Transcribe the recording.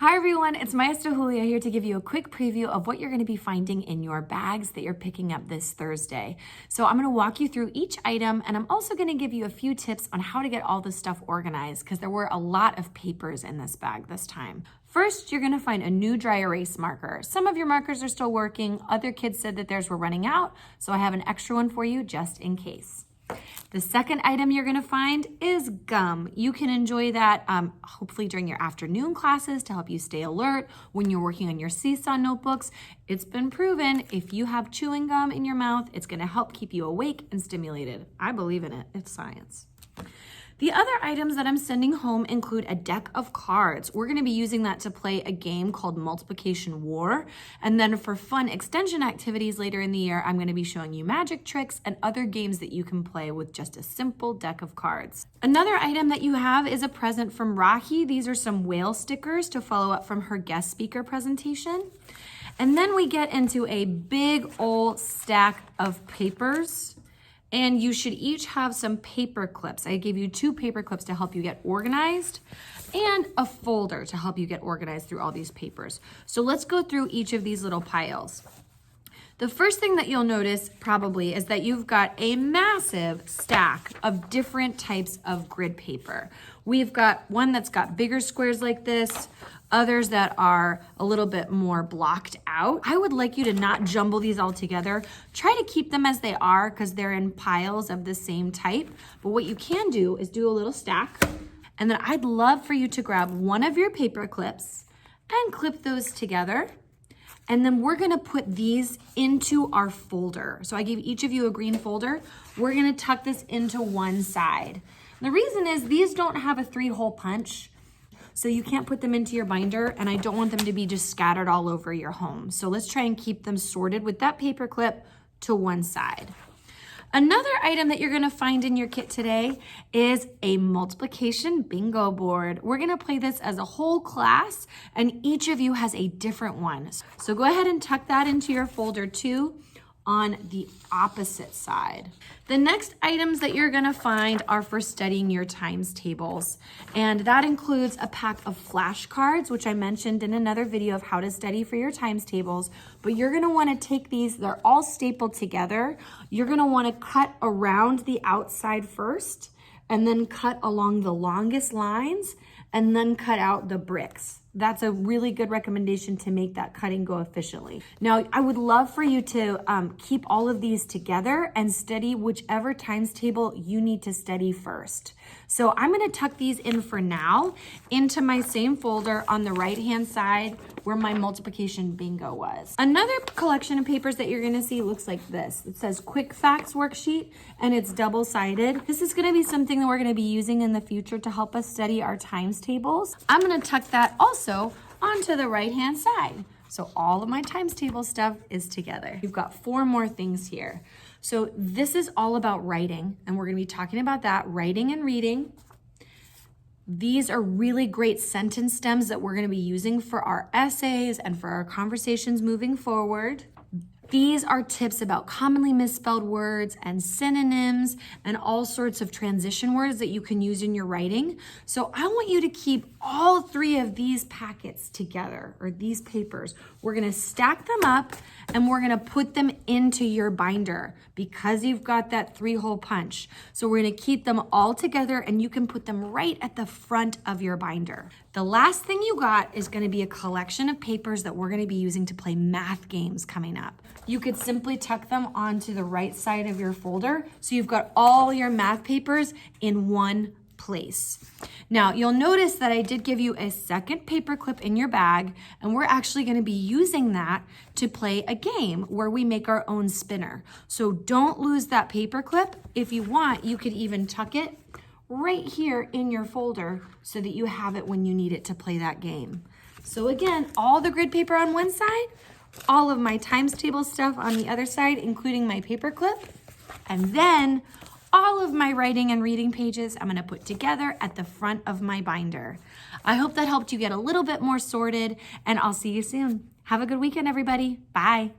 Hi everyone, it's Maestra Julia here to give you a quick preview of what you're going to be finding in your bags that you're picking up this Thursday. So I'm going to walk you through each item, and I'm also going to give you a few tips on how to get all this stuff organized because there were a lot of papers in this bag this time. First, you're going to find a new dry erase marker. Some of your markers are still working. Other kids said that theirs were running out, so I have an extra one for you just in case. The second item you're going to find is gum. You can enjoy that hopefully during your afternoon classes to help you stay alert when you're working on your Seesaw notebooks. It's been proven if you have chewing gum in your mouth, it's going to help keep you awake and stimulated. I believe in it. It's science. The other items that I'm sending home include a deck of cards. We're going to be using that to play a game called Multiplication War. And then for fun extension activities later in the year, I'm going to be showing you magic tricks and other games that you can play with just a simple deck of cards. Another item that you have is a present from Rahi. These are some whale stickers to follow up from her guest speaker presentation. And then we get into a big old stack of papers. And you should each have some paper clips. I gave you 2 paper clips to help you get organized and a folder to help you get organized through all these papers. So let's go through each of these little piles. The first thing that you'll notice probably is that you've got a massive stack of different types of grid paper. We've got one that's got bigger squares like this, others that are a little bit more blocked out. I would like you to not jumble these all together. Try to keep them as they are because they're in piles of the same type. But what you can do is do a little stack. And then I'd love for you to grab one of your paper clips and clip those together. And then we're gonna put these into our folder. So I gave each of you a green folder. We're gonna tuck this into one side. The reason is these don't have a 3-hole punch, so you can't put them into your binder, and I don't want them to be just scattered all over your home. So let's try and keep them sorted with that paper clip to one side. Another item that you're gonna find in your kit today is a multiplication bingo board. We're gonna play this as a whole class, and each of you has a different one. So go ahead and tuck that into your folder too on the opposite side. The next items that you're gonna find are for studying your times tables. And that includes a pack of flashcards, which I mentioned in another video of how to study for your times tables. But you're gonna wanna take these, they're all stapled together. You're gonna wanna cut around the outside first, and then cut along the longest lines, and then cut out the bricks. That's a really good recommendation to make that cutting go efficiently. Now, I would love for you to keep all of these together and study whichever times table you need to study first. So I'm gonna tuck these in for now into my same folder on the right-hand side where my multiplication bingo was. Another collection of papers that you're gonna see looks like this. It says Quick Facts Worksheet, and it's double-sided. This is gonna be something that we're gonna be using in the future to help us study our times tables. I'm gonna tuck that also onto the right-hand side. So all of my times table stuff is together. You've got 4 more things here. So this is all about writing, and we're gonna be talking about that, writing and reading. These are really great sentence stems that we're gonna be using for our essays and for our conversations moving forward. These are tips about commonly misspelled words and synonyms and all sorts of transition words that you can use in your writing. So I want you to keep all 3 of these packets together, or these papers. We're gonna stack them up and we're gonna put them into your binder because you've got that 3-hole punch. So we're gonna keep them all together, and you can put them right at the front of your binder. The last thing you got is gonna be a collection of papers that we're gonna be using to play math games coming up. You could simply tuck them onto the right side of your folder, so you've got all your math papers in one place. Now, you'll notice that I did give you a second paper clip in your bag, and we're actually gonna be using that to play a game where we make our own spinner. So don't lose that paper clip. If you want, you could even tuck it right here in your folder so that you have it when you need it to play that game. So again, all the grid paper on one side, all of my times table stuff on the other side, including my paper clip, and then all of my writing and reading pages I'm gonna put together at the front of my binder. I hope that helped you get a little bit more sorted, and I'll see you soon. Have a good weekend, everybody. Bye.